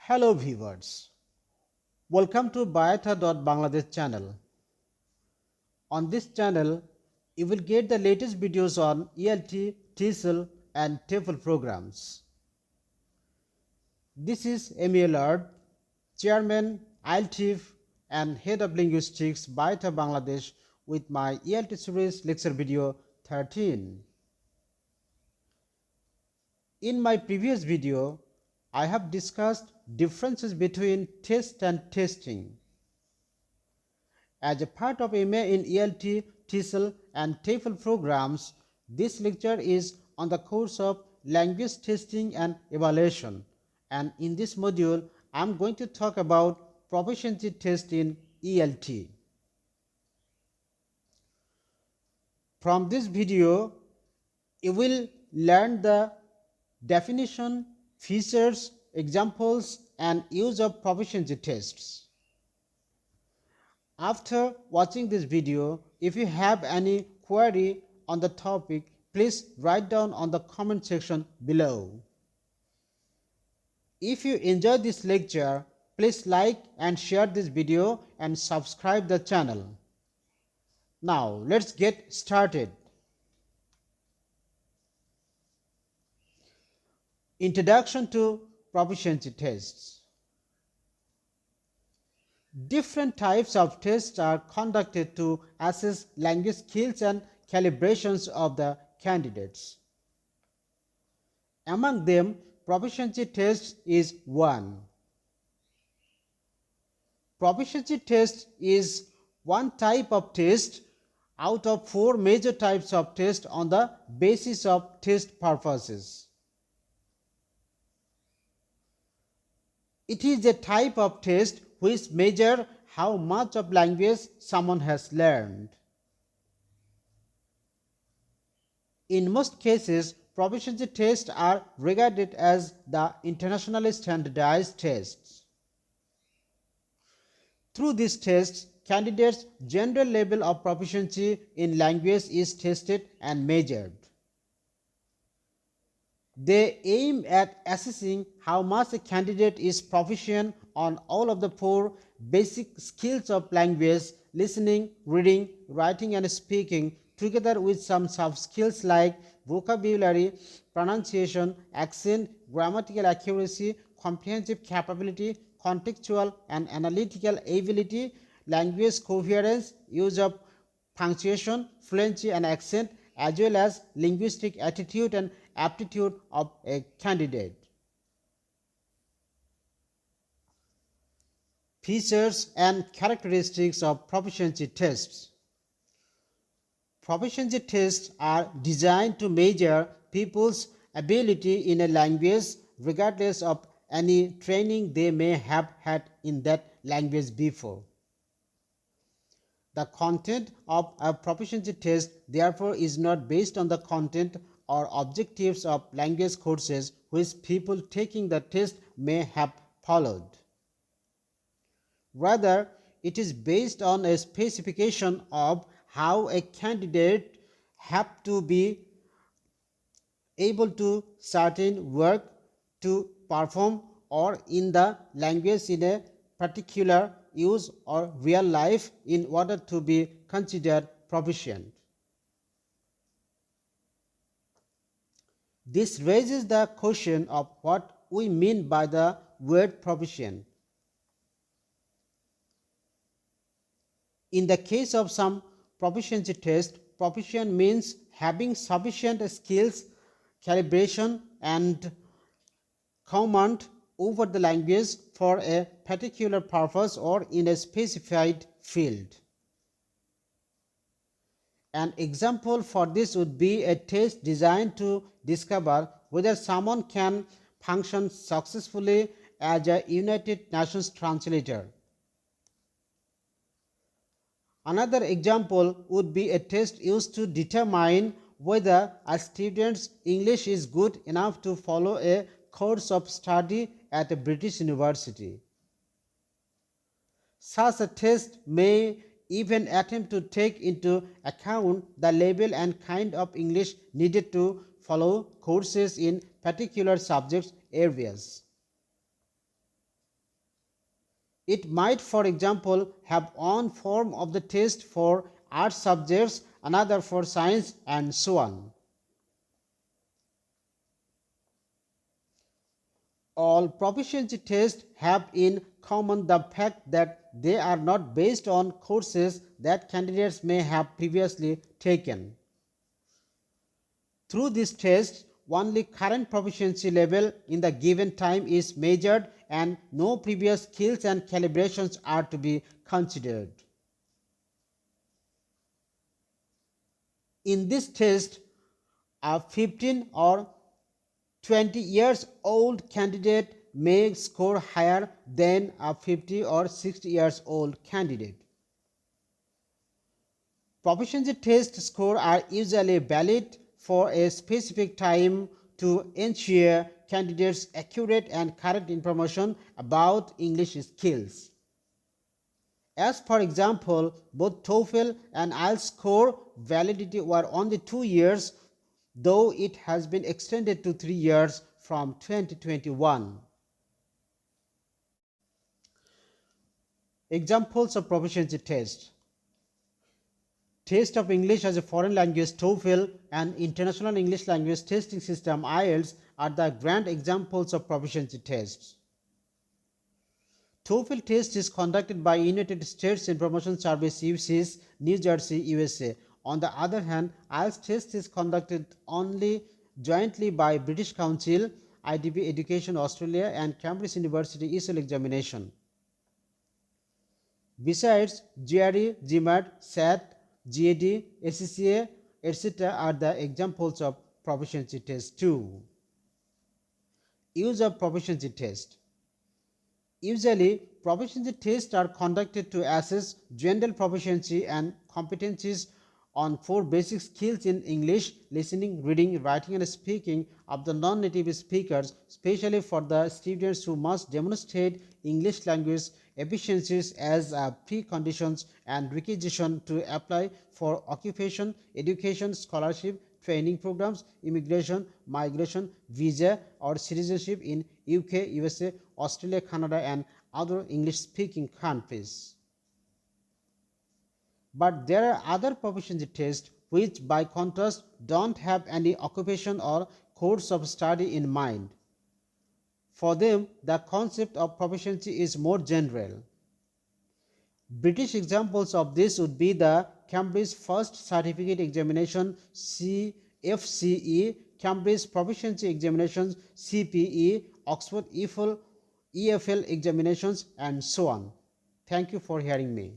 Hello viewers, welcome to Bangladesh channel. On this channel, you will get the latest videos on ELT, TESOL and TEFL programs. This is ELT, Chairman, ELT and Head of Linguistics Bangladesh with my ELT series lecture video 13. In my previous video, I have discussed differences between test and testing. As a part of MA in ELT, TESOL and TEFL programs, this lecture is on the course of language testing and evaluation, and in this module I am going to talk about proficiency test in ELT. From this video, you will learn the definition, features, examples and use of proficiency tests. After watching this video, if you have any query on the topic, please write down on the comment section below. If you enjoyed this lecture, please like and share this video and subscribe the channel. Now let's get started. Introduction to proficiency tests. Different types of tests are conducted to assess language skills and calibrations of the candidates. Among them, proficiency test is one. Proficiency test is one type of test out of four major types of tests on the basis of test purposes. It is a type of test which measures how much of language someone has learned. In most cases, proficiency tests are regarded as the internationally standardized tests. Through these tests, candidates' general level of proficiency in language is tested and measured. They aim at assessing how much a candidate is proficient on all of the four basic skills of language: listening, reading, writing and speaking, together with some soft skills like vocabulary, pronunciation, accent, grammatical accuracy, comprehensive capability, contextual and analytical ability, language coherence, use of punctuation, fluency and accent, as well as linguistic attitude and aptitude of a candidate. Features and characteristics of proficiency tests. Proficiency tests are designed to measure people's ability in a language regardless of any training they may have had in that language before. The content of a proficiency test, therefore, is not based on the content or objectives of language courses which people taking the test may have followed. Rather, it is based on a specification of how a candidate have to be able to certain work to perform or in the language in a particular use or real life in order to be considered proficient. This raises the question of what we mean by the word proficient. In the case of some proficiency tests, proficient means having sufficient skills, calibration and command over the language for a particular purpose or in a specified field. An example for this would be a test designed to discover whether someone can function successfully as a United Nations translator. Another example would be a test used to determine whether a student's English is good enough to follow a course of study at a British university. Such a test may even attempt to take into account the level and kind of English needed to follow courses in particular subject areas. It might, for example, have one form of the test for art subjects, another for science, and so on. All proficiency tests have in common the fact that they are not based on courses that candidates may have previously taken. Through this test, only current proficiency level in the given time is measured and no previous skills and calibrations are to be considered. In this test, a 15 or 20 years old candidate may score higher than a 50 or 60 years old candidate. Proficiency test scores are usually valid for a specific time to ensure candidates accurate and correct information about English skills. As for example, both TOEFL and IELTS score validity were only 2 years, though it has been extended to 3 years from 2021. Examples of proficiency tests. Test of English as a foreign language TOEFL and International English Language Testing System IELTS are the grand examples of proficiency tests. TOEFL test is conducted by United States Information Service USIS, New Jersey, USA. On the other hand, IELTS test is conducted only jointly by British Council, IDB Education Australia and Cambridge University ESOL examination. Besides, GRE, GMAT, SAT, GAD, SCCA, etc. are the examples of proficiency tests too. Use of proficiency test. Usually, proficiency tests are conducted to assess general proficiency and competencies on 4 basic skills in English, listening, reading, writing and speaking of the non-native speakers, especially for the students who must demonstrate English language efficiencies as a preconditions and requisition to apply for occupation, education, scholarship, training programs, immigration, migration, visa or citizenship in UK, USA, Australia, Canada and other English-speaking countries. But there are other proficiency tests which by contrast don't have any occupation or course of study in mind. For them, the concept of proficiency is more general. British examples of this would be the Cambridge First Certificate Examination CFCE, Cambridge Proficiency Examinations CPE, Oxford EFL examinations and so on. Thank you for hearing me.